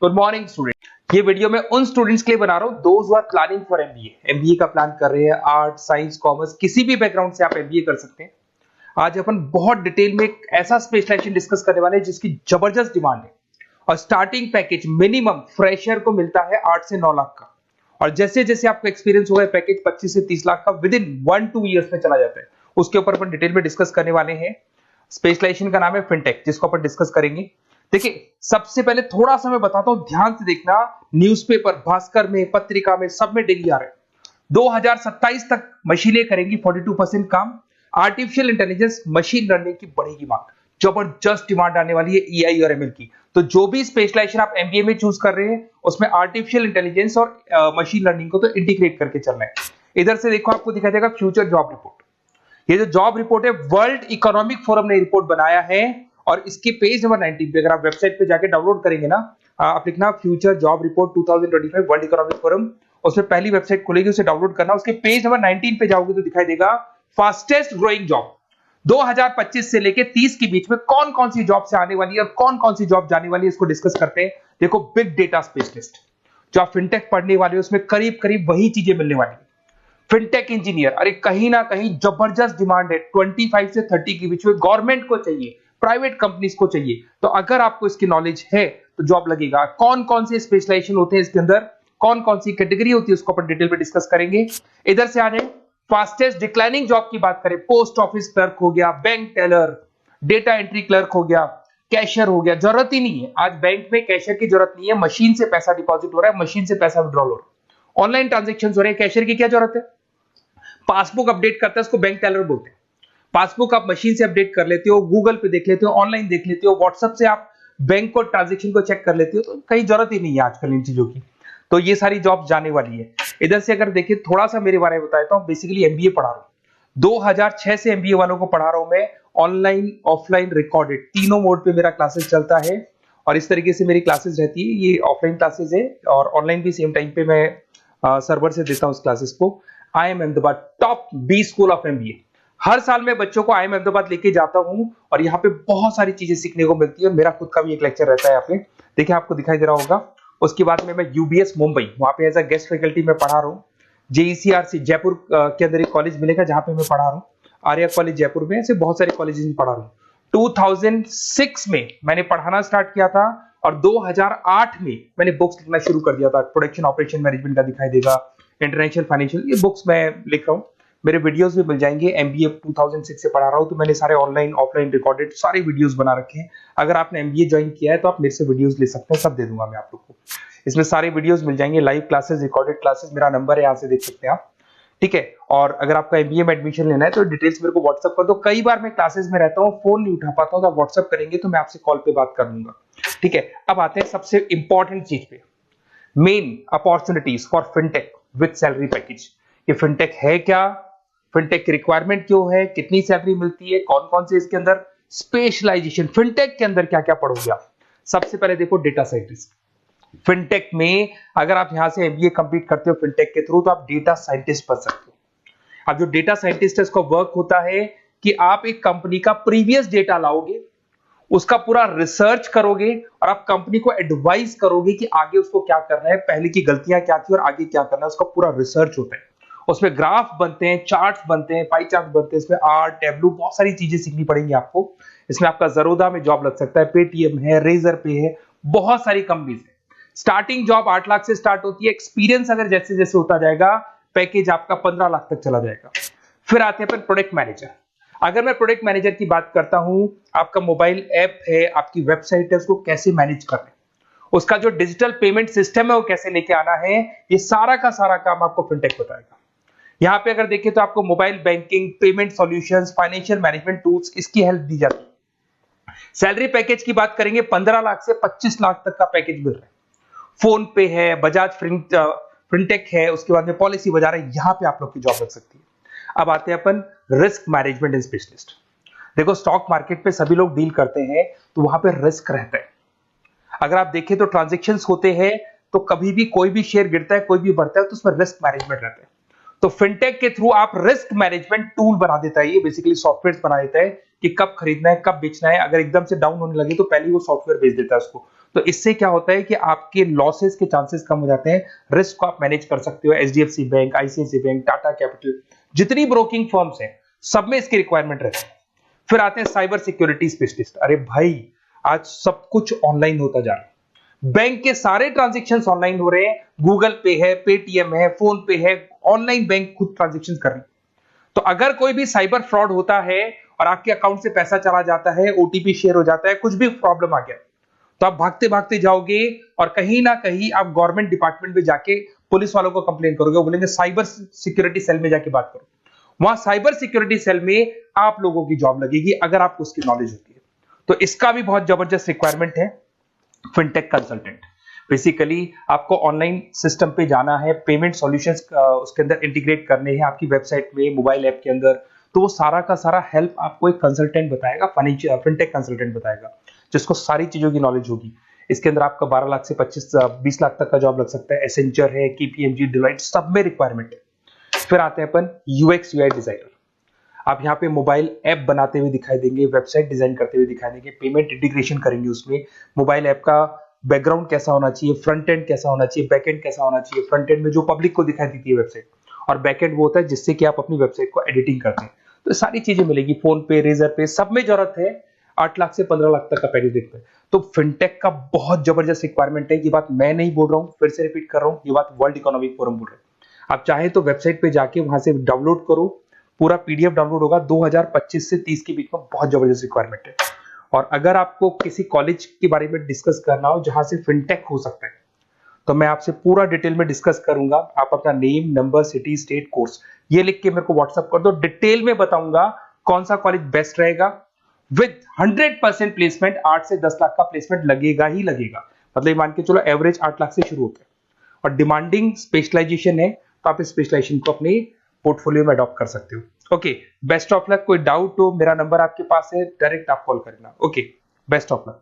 Good morning student. ये video मैं उन स्टूडेंट्स के लिए बना रहा हूं those who are planning for MBA का प्लान कर रहे हैं। आर्ट, साइंस, कॉमर्स, किसी भी बैकग्राउंड से आप एमबीए कर सकते हैं। आज अपन बहुत डिटेल में एक ऐसा स्पेशलाइजेशन डिस्कस करने वाले हैं जिसकी जबरदस्त डिमांड है और स्टार्टिंग पैकेज मिनिमम फ्रेशर को मिलता है 8 से 9 लाख का। और जैसे जैसे आपको एक्सपीरियंस होगा पैकेज 25 से 30 लाख का विद इन 1-2 ईयर्स में चला जाता है। उसके ऊपर अपन डिटेल में डिस्कस करने वाले हैं। स्पेशलाइजेशन का नाम है फिनटेक, जिसको अपन डिस्कस करेंगे। देखिए, सबसे पहले थोड़ा सा मैं बताता हूं, ध्यान से देखना। न्यूज़पेपर, भास्कर में, पत्रिका में, सब में डेली आ रहे हैं। 2027 तक मशीनें करेंगी 42% काम। आर्टिफिशियल इंटेलिजेंस, मशीन लर्निंग की बढ़ेगी मांग। जबरदस्त डिमांड आने वाली है एआई और एमएल की। तो जो भी स्पेशलाइजेशन आप एमबीए में चूज कर रहे हैं उसमें आर्टिफिशियल इंटेलिजेंस और मशीन लर्निंग को तो इंटीग्रेट करके चलना है। इधर से देखो, आपको दिखाई देगा फ्यूचर जॉब रिपोर्ट। ये जो जॉब रिपोर्ट है वर्ल्ड इकोनॉमिक फोरम ने रिपोर्ट बनाया है और इसके पेज नंबर 19 पे अगर आप वेबसाइट पे जाके डाउनलोड करेंगे ना, आप लिखना future job report 2025 world economic forum, उसमें पहली वेबसाइट खुलेगी, उसे डाउनलोड करना। उसके पेज नंबर 19 पे जाओगे तो दिखाई देगा फास्टेस्ट ग्रोइंग जॉब 2025 से लेके 30 के बीच में कौन कौन सी जॉब से आने वाली है और कौन कौन सी जॉब जाने वाली है, इसको डिस्कस करते हैं। देखो, बिग डेटा स्पेशलिस्ट, जो आप फिनटेक पढ़ने वाले हो उसमें करीब करीब वही चीजें मिलने वाली है। फिनटेक इंजीनियर, अरे कहीं ना कहीं जबरदस्त डिमांड है। 25 से 30 के बीच में गवर्नमेंट को चाहिए, प्राइवेट कंपनीज को चाहिए। तो अगर आपको इसकी नॉलेज है तो जॉब लगेगा। कौन कौन से स्पेशलाइजेशन होते हैं इसके अंदर, कौन कौन सी कैटेगरी होती है, उसको अपन डिटेल में डिस्कस करेंगे। इधर से आ जाए, फास्टेस्ट डिक्लाइनिंग जॉब की बात करें, पोस्ट ऑफिस क्लर्क हो गया, bank teller, data entry clerk हो गया, कैशियर हो गया। जरूरत ही नहीं है, आज बैंक में कैशियर की जरूरत नहीं है। मशीन से पैसा डिपॉजिट हो रहा है, मशीन से पैसा विड्रॉल हो रहा है, ऑनलाइन ट्रांजेक्शन हो रहे हैं। कैशियर की क्या जरूरत है? पासबुक अपडेट करता है, उसको बैंक टेलर बोलते हैं। पासबुक आप मशीन से अपडेट कर लेते हो, गूगल पे देख लेते हो, ऑनलाइन देख लेते हो, व्हाट्सएप से आप बैंक को ट्रांजैक्शन को चेक कर लेते हो। तो कहीं जरूरत ही नहीं है आजकल इन चीजों की। तो ये सारी जॉब जाने वाली है। इधर से अगर देखिए, थोड़ा सा मेरे बारे में बताता हूं। बेसिकली एमबीए पढ़ा रहा हूं, 2006 से एमबीए वालों को पढ़ा रहा हूं मैं। ऑनलाइन, ऑफलाइन, रिकॉर्डेड, तीनों मोड पे मेरा क्लासेस चलता है और इस तरीके से मेरी क्लासेस रहती है। ये ऑफलाइन क्लासेस है और ऑनलाइन भी सेम टाइम पे मैं सर्वर से देता हूं इस क्लासेस को। IIM Ahmedabad top B school of MBA. हर साल मैं बच्चों को IIM अहमदाबाद लेके जाता हूं और यहाँ पे बहुत सारी चीजें सीखने को मिलती है। मेरा खुद का भी एक लेक्चर रहता है यहाँ पे, देखिए आपको दिखाई दे रहा होगा। उसके बाद में मैं यूबीएस मुंबई, वहां पे एज अ गेस्ट फैकल्टी में पढ़ा रहा हूँ। जेईसीआरसी जयपुर के अंदर एक कॉलेज मिलेगा जहां पे मैं पढ़ा रहा हूँ, आर्या कॉलेज जयपुर में। ऐसे बहुत सारे कॉलेजेस में पढ़ा रहा हूँ। 2006 में मैंने पढ़ाना स्टार्ट किया था और 2008 में मैंने बुक्स लिखना शुरू कर दिया था। प्रोडक्शन ऑपरेशन मैनेजमेंट का दिखाई देगा, इंटरनेशनल फाइनेंशियल, ये बुक्स मैं लिख रहा हूँ। मेरे वीडियोस भी मिल जाएंगे। एमबीए 2006 से पढ़ा रहा हूँ, तो मैंने सारे ऑनलाइन, ऑफलाइन, रिकॉर्डेड सारे वीडियोस बना रखे हैं। अगर आपने एमबीए ज्वाइन किया है तो आप मेरे से वीडियोस ले सकते हैं, सब दे दूंगा मैं आप लोग को। इसमें सारे वीडियोस मिल जाएंगे, लाइव क्लासेस, रिकॉर्डेड क्लासेस। मेरा नंबर है, यहाँ से देख सकते हैं आप, ठीक है। और अगर आपका एमबीए में एडमिशन लेना है तो डिटेल्स मेरे को व्हाट्सअप कर दो। कई बार मैं क्लासेस में रहता हूँ, फोन नहीं उठा पाता हूँ, तो आप व्हाट्सअप करेंगे तो मैं आपसे कॉल पे बात कर लूंगा, ठीक है। अब आते हैं सबसे इंपॉर्टेंट चीज पे, main opportunities for fintech with salary package. ये फिनटेक है क्या, फिनटेक की रिक्वायरमेंट क्यों है, कितनी सैलरी मिलती है, कौन कौन से इसके अंदर स्पेशलाइजेशन, फिनटेक के अंदर क्या क्या पढ़ोगे आप। सबसे पहले देखो, डेटा साइंटिस्ट। फिनटेक में अगर आप यहां से एमबीए कंप्लीट करते हो फिनटेक के थ्रू, तो आप डेटा साइंटिस्ट बन सकते हो। अब जो डेटा साइंटिस्ट है उसका वर्क होता है कि आप एक कंपनी का प्रीवियस डेटा लाओगे, उसका पूरा रिसर्च करोगे और आप कंपनी को एडवाइस करोगे कि आगे उसको क्या करना है, पहले की गलतियां क्या थी और आगे क्या करना है। उसका पूरा रिसर्च होता है, उसमें ग्राफ बनते हैं, चार्ट्स बनते हैं, पाई चार्ट बनते हैं, इसमें आर, टैबलू, बहुत सारी चीजें सीखनी पड़ेंगी आपको। इसमें आपका जरोदा में जॉब लग सकता है, पेटीएम है, रेजर पे है, बहुत सारी कंपनीज है। स्टार्टिंग जॉब 8 लाख से स्टार्ट होती है। एक्सपीरियंस अगर जैसे जैसे होता जाएगा, पैकेज आपका 15 लाख तक चला जाएगा। फिर आते हैं प्रोडक्ट मैनेजर। अगर मैं प्रोडक्ट मैनेजर की बात करता हूं, आपका मोबाइल ऐप है, आपकी वेबसाइट है, उसको कैसे मैनेज करना है, उसका जो डिजिटल पेमेंट सिस्टम है वो कैसे लेके आना है, ये सारा का सारा काम आपको फिनटेक बताएगा। यहां पे अगर देखें तो आपको mobile banking, payment solutions, financial management tools, इसकी हेल्प दी जाती है। सैलरी पैकेज की बात करेंगे, 15 लाख से 25 लाख तक का पैकेज मिल रहा है। फोन पे है, बजाज फिनटेक है, उसके बाद में पॉलिसी बाजार है, यहां पे आप लोग की जॉब लग सकती है। अब आते हैं अपन रिस्क मैनेजमेंट एंड स्पेशलिस्ट। देखो, स्टॉक मार्केट पे सभी लोग डील करते हैं तो वहां पे रिस्क रहता है। अगर आप देखें तो ट्रांजैक्शंस होते हैं, तो कभी भी कोई भी शेयर गिरता है, कोई भी बढ़ता है, तो उसमें रिस्क मैनेजमेंट रहता है। तो फिनटेक के थ्रू आप रिस्क मैनेजमेंट टूल बना देता है, ये बेसिकली सॉफ्टवेयर बना देता है कि कब खरीदना है, कब बेचना है। अगर एकदम से डाउन होने लगे तो पहले वो सॉफ्टवेयर बेच देता है उसको। तो इससे क्या होता है कि आपके लॉसेस के चांसेस कम हो जाते हैं, रिस्क को आप मैनेज कर सकते हो। HDFC bank, ICICI bank, Tata capital, जितनी ब्रोकिंग फर्म्स हैं सब में इसकी रिक्वायरमेंट रहती है। फिर आते हैं साइबर सिक्योरिटी स्पेशलिस्ट। अरे भाई आज सब कुछ ऑनलाइन होता जा रहा है, बैंक के सारे ट्रांजेक्शन ऑनलाइन हो रहे हैं, गूगल पे है, पेटीएम है, फोन पे है, ऑनलाइन बैंक खुद ट्रांजेक्शन कर रही है। तो अगर कोई भी साइबर फ्रॉड होता है और आपके अकाउंट से पैसा चला जाता है, ओटीपी शेयर हो जाता है, कुछ भी प्रॉब्लम आ गया, तो आप भागते भागते जाओगे और कहीं ना कहीं आप गवर्नमेंट डिपार्टमेंट में जाके पुलिस वालों को कंप्लेन करोगे, बोलेंगे साइबर सिक्योरिटी सेल में जाके बात करो। वहां साइबर सिक्योरिटी सेल में आप लोगों की जॉब लगेगी अगर आपको उसकी नॉलेज होती है। तो इसका भी बहुत जबरदस्त रिक्वायरमेंट है, फिनटेक कंसल्टेंट। बेसिकली आपको ऑनलाइन सिस्टम पे जाना है, पेमेंट सॉल्यूशंस उसके अंदर इंटीग्रेट करने हैं आपकी वेबसाइट में, मोबाइल ऐप के अंदर, तो वो सारा का सारा हेल्प आपको एक कंसल्टेंट बताएगा, फिनटेक कंसल्टेंट बताएगा, जिसको सारी चीजों की नॉलेज होगी। इसके अंदर आपका 12 लाख से 20 लाख तक का जॉब लग सकता है। एसेंचर है, केपीएमजी, डिलाइट, सब में रिक्वायरमेंट है। फिर आते हैं अपन यूएक्स यूआई डिजाइनर। आप यहाँ पे मोबाइल ऐप बनाते हुए दिखाई देंगे, वेबसाइट डिजाइन करते हुए दिखाई देंगे, पेमेंट इंटीग्रेशन करेंगे उसमें, मोबाइल ऐप का बैकग्राउंड कैसा होना चाहिए, फ्रंट एंड कैसा होना चाहिए, बैक एंड कैसा होना चाहिए। फ्रंट एंड में जो पब्लिक को दिखाई देती है वेबसाइट, और बैक एंड वो होता है जिससे कि आप अपनी वेबसाइट को एडिटिंग करते हैं। तो सारी चीजें मिलेगी, फोन पे, रेजर पे, सब में जरूरत है। 8 लाख से 15 लाख तक का पैकेज देखते हैं। तो फिनटेक का बहुत जबरदस्त रिक्वायरमेंट है। ये बात मैं नहीं बोल रहा हूँ, फिर से रिपीट कर रहा हूँ, ये बात वर्ल्ड इकोनॉमिक फोरम बोल रहे हैं। आप चाहे तो वेबसाइट पे जाके वहां से डाउनलोड करो, पूरा पीडीएफ डाउनलोड होगा। 2025 से 30 के बीच में बहुत जबरदस्त रिक्वायरमेंट है। और अगर आपको किसी कॉलेज के बारे में डिस्कस करना हो जहां से फिनटेक हो सकता है, तो मैं आपसे पूरा डिटेल में डिस्कस करूंगा। आप अपना name, number, city, state, course ये लिख के मेरे को व्हाट्सएप कर दो, डिटेल में बताऊंगा कौन सा कॉलेज बेस्ट रहेगा। विद 100% प्लेसमेंट, 8 से 10 लाख का प्लेसमेंट लगेगा ही लगेगा। मतलब मान के चलो एवरेज 8 लाख से शुरू होता है, और डिमांडिंग स्पेशलाइजेशन है, तो आप इस स्पेशलाइजेशन को अपने पोर्टफोलियो में अडॉप्ट कर सकते हो। Okay, best of luck. कोई डाउट हो, मेरा नंबर आपके पास है, डायरेक्ट आप कॉल करना। Okay, best of luck.